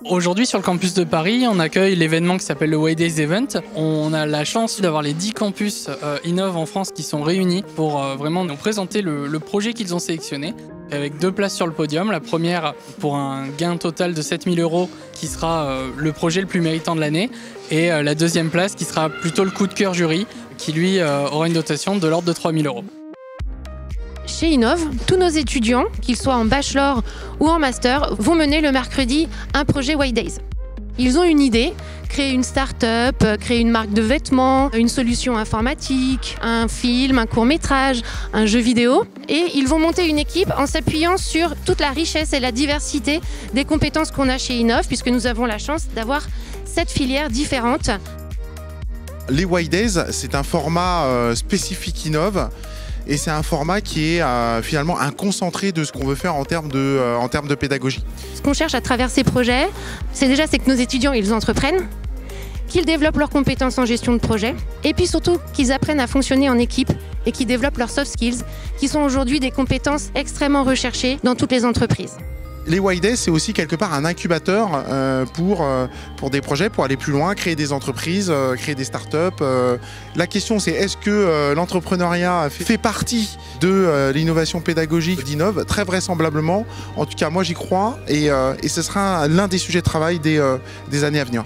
Aujourd'hui, sur le campus de Paris, on accueille l'événement qui s'appelle le Waydays Event. On a la chance d'avoir les 10 campus Innov en France qui sont réunis pour vraiment nous présenter le projet qu'ils ont sélectionné. Avec 2 places sur le podium. La première pour un gain total de 7 000 € qui sera le projet le plus méritant de l'année. Et la deuxième place qui sera plutôt le coup de cœur jury qui lui aura une dotation de l'ordre de 3 000 €. Chez Innov, tous nos étudiants, qu'ils soient en bachelor ou en master, vont mener le mercredi un projet Waydays. Ils ont une idée, créer une start-up, créer une marque de vêtements, une solution informatique, un film, un court-métrage, un jeu vidéo. Et ils vont monter une équipe en s'appuyant sur toute la richesse et la diversité des compétences qu'on a chez Innov, puisque nous avons la chance d'avoir 7 filières différentes. Les Waydays, c'est un format spécifique Innov. Et c'est un format qui est finalement un concentré de ce qu'on veut faire en termes de pédagogie. Ce qu'on cherche à travers ces projets, c'est que nos étudiants, ils entreprennent, qu'ils développent leurs compétences en gestion de projet, et puis surtout qu'ils apprennent à fonctionner en équipe et qu'ils développent leurs soft skills, qui sont aujourd'hui des compétences extrêmement recherchées dans toutes les entreprises. Les Waydays, c'est aussi quelque part un incubateur pour des projets, pour aller plus loin, créer des entreprises, créer des startups. La question, c'est est-ce que l'entrepreneuriat fait partie de l'innovation pédagogique d'Innov? Très vraisemblablement. En tout cas, moi, j'y crois et ce sera l'un des sujets de travail des années à venir.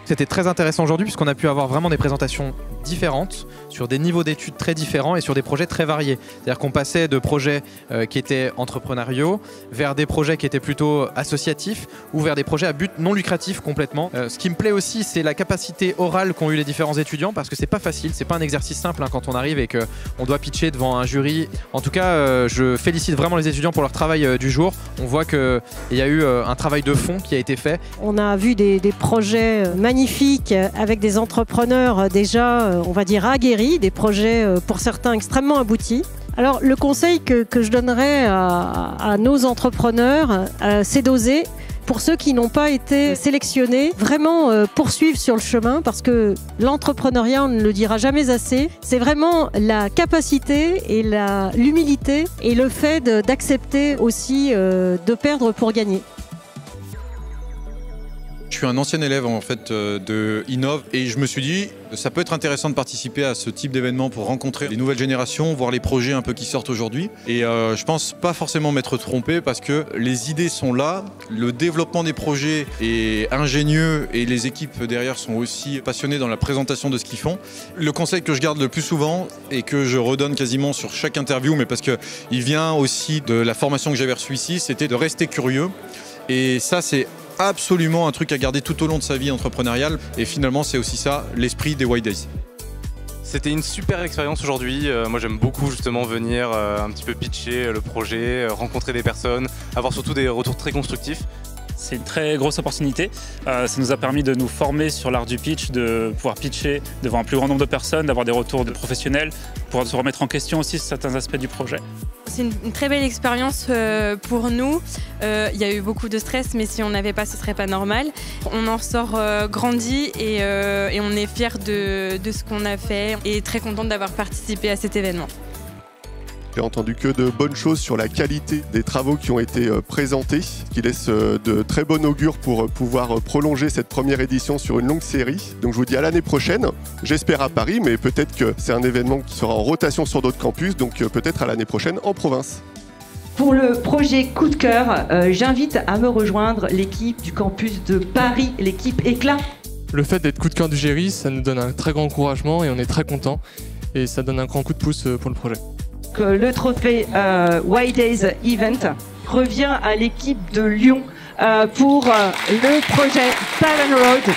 C'était très intéressant aujourd'hui puisqu'on a pu avoir vraiment des présentations différentes, sur des niveaux d'études très différents et sur des projets très variés. C'est-à-dire qu'on passait de projets qui étaient entrepreneuriaux vers des projets qui étaient plutôt associatifs ou vers des projets à but non lucratif complètement. Ce qui me plaît aussi, c'est la capacité orale qu'ont eu les différents étudiants parce que c'est pas facile, c'est pas un exercice simple quand on arrive et qu'on doit pitcher devant un jury. En tout cas, je félicite vraiment les étudiants pour leur travail du jour. On voit qu'il y a eu un travail de fond qui a été fait. On a vu des projets magnifiques avec des entrepreneurs déjà, on va dire, aguerris, des projets pour certains extrêmement aboutis. Alors le conseil que je donnerais à nos entrepreneurs, c'est d'oser. Pour ceux qui n'ont pas été sélectionnés, vraiment poursuivre sur le chemin parce que l'entrepreneuriat, on ne le dira jamais assez, c'est vraiment la capacité et l'humilité et le fait d'accepter aussi de perdre pour gagner. Je suis un ancien élève en fait de Innov et je me suis dit ça peut être intéressant de participer à ce type d'événement pour rencontrer les nouvelles générations, voir les projets un peu qui sortent aujourd'hui. Et je pense pas forcément m'être trompé parce que les idées sont là, le développement des projets est ingénieux et les équipes derrière sont aussi passionnées dans la présentation de ce qu'ils font. Le conseil que je garde le plus souvent et que je redonne quasiment sur chaque interview, mais parce qu'il vient aussi de la formation que j'avais reçue ici, c'était de rester curieux. Et ça, c'est absolument un truc à garder tout au long de sa vie entrepreneuriale et finalement c'est aussi ça l'esprit des Waydays. C'était une super expérience aujourd'hui, moi j'aime beaucoup justement venir un petit peu pitcher le projet, rencontrer des personnes, avoir surtout des retours très constructifs. C'est une très grosse opportunité, ça nous a permis de nous former sur l'art du pitch, de pouvoir pitcher devant un plus grand nombre de personnes, d'avoir des retours de professionnels, pouvoir se remettre en question aussi sur certains aspects du projet. C'est une très belle expérience pour nous. Il y a eu beaucoup de stress, mais si on n'avait pas, ce serait pas normal. On en sort grandi et on est fiers de ce qu'on a fait et très contente d'avoir participé à cet événement. J'ai entendu que de bonnes choses sur la qualité des travaux qui ont été présentés, qui laisse de très bon augure pour pouvoir prolonger cette première édition sur une longue série. Donc je vous dis à l'année prochaine, j'espère à Paris, mais peut-être que c'est un événement qui sera en rotation sur d'autres campus, donc peut-être à l'année prochaine en province. Pour le projet Coup de cœur, j'invite à me rejoindre l'équipe du campus de Paris, l'équipe Éclat. Le fait d'être coup de cœur du jury, ça nous donne un très grand encouragement et on est très contents et ça donne un grand coup de pouce pour le projet. Le trophée Waydays Event revient à l'équipe de Lyon pour le projet Silent Road.